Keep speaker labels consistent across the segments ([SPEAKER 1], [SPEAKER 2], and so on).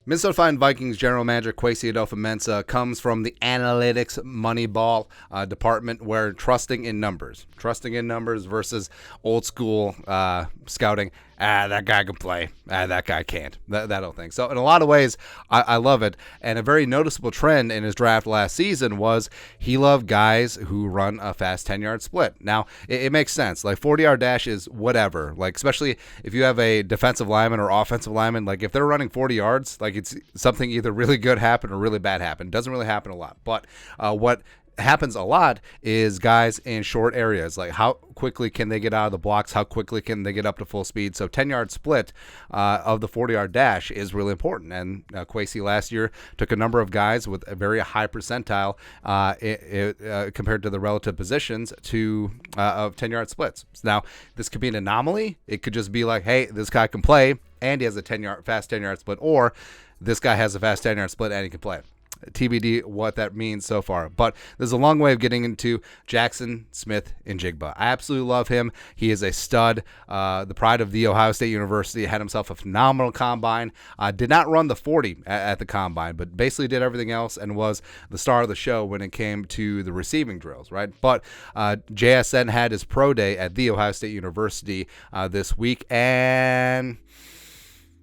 [SPEAKER 1] Minnesota Vikings general manager Kwesi adofo-mensah comes from the analytics Moneyball department, where trusting in numbers versus old school scouting. That guy can play. That guy can't. That whole thing. So in a lot of ways, I love it. And a very noticeable trend in his draft last season was he loved guys who run a fast 10-yard split. Now, it makes sense. Like 40-yard dash is whatever. Like especially if you have a defensive lineman or offensive lineman, like if they're running 40 yards, like it's something either really good happened or really bad happened. Doesn't really happen a lot. But what happens a lot is guys in short areas, like how quickly can they get out of the blocks, how quickly can they get up to full speed. So 10-yard split of the 40-yard dash is really important. And Kwesi last year took a number of guys with a very high percentile compared to the relative positions of 10-yard splits. Now, this could be an anomaly. It could just be like, hey, this guy can play and he has a fast 10-yard split, or this guy has a fast 10-yard split and he can play. TBD what that means so far. But there's a long way of getting into Jaxon Smith-Njigba. I absolutely love him. He is a stud. The pride of the Ohio State University. Had himself a phenomenal combine. Did not run the 40 at the combine, but basically did everything else and was the star of the show when it came to the receiving drills, right? But JSN had his pro day at the Ohio State University this week, and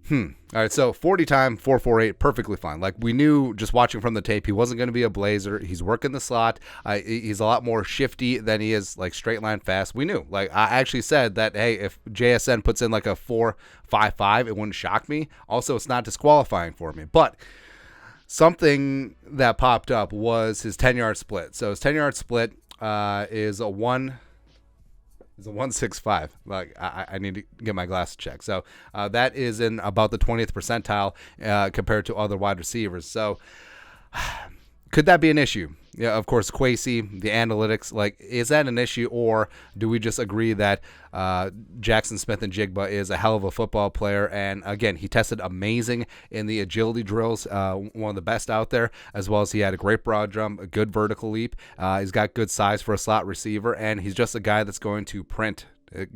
[SPEAKER 1] all right, so 40 time, 4.48, perfectly fine. Like we knew just watching from the tape, he wasn't going to be a blazer. He's working the slot. He's a lot more shifty than he is like straight line fast. We knew. Like I actually said that, hey, if JSN puts in like a 4.55, it wouldn't shock me. Also, it's not disqualifying for me. But something that popped up was his 10-yard split. So his 10-yard split is a 1.65. Like I need to get my glasses checked. So that is in about the 20th percentile compared to other wide receivers. So could that be an issue? Yeah, of course, Kwesi, the analytics, like, is that an issue, or do we just agree that Jaxon Smith-Njigba is a hell of a football player? And again, he tested amazing in the agility drills, one of the best out there, as well as he had a great broad jump, a good vertical leap. He's got good size for a slot receiver, and he's just a guy that's going to print.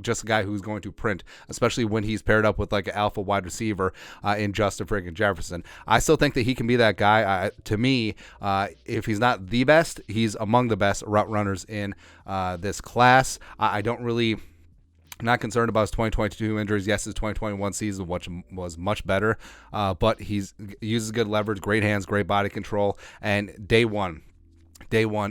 [SPEAKER 1] Just a guy who's going to print, especially when he's paired up with like an alpha wide receiver in Justin friggin' Jefferson. I still think that he can be that guy. To me, if he's not the best, he's among the best route runners in this class. I don't really... I'm not concerned about his 2022 injuries. Yes, his 2021 season was much better, but he uses good leverage, great hands, great body control, and day one,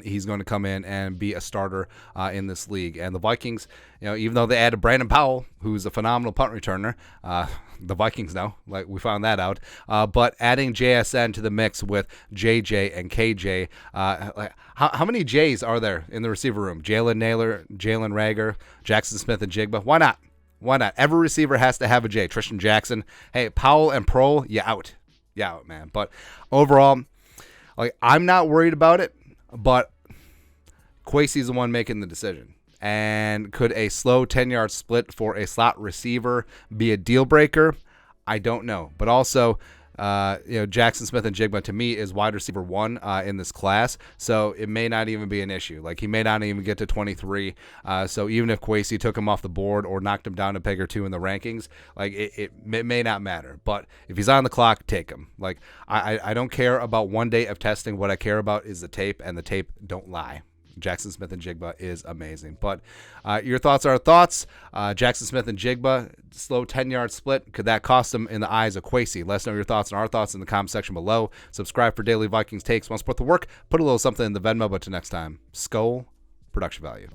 [SPEAKER 1] he's going to come in and be a starter in this league. And the Vikings, even though they added Brandon Powell, who's a phenomenal punt returner, the Vikings know, like we found that out. But adding JSN to the mix with JJ and KJ, how many J's are there in the receiver room? Jalen Naylor, Jalen Reagor, Jaxon Smith-Njigba. Why not? Why not? Every receiver has to have a J. Tristan Jackson. Hey, Powell and Prohl, you out, man. But overall, like, I'm not worried about it. But Kwesi's the one making the decision. And could a slow 10-yard split for a slot receiver be a deal breaker? I don't know. But also, Jaxon Smith-Njigba to me is wide receiver 1 in this class, so it may not even be an issue. Like he may not even get to 23. So even if Kwesi took him off the board or knocked him down a peg or two in the rankings, like it may not matter. But if he's on the clock, take him. Like I don't care about one day of testing. What I care about is the tape, and the tape don't lie. Jaxon Smith-Njigba is amazing. But your thoughts are thoughts. Jaxon Smith-Njigba, slow 10-yard split. Could that cost him in the eyes of Kwesi? Let us know your thoughts and our thoughts in the comment section below. Subscribe for daily Vikings takes. Want to support the work? Put a little something in the Venmo. But till next time, Skull Production Value.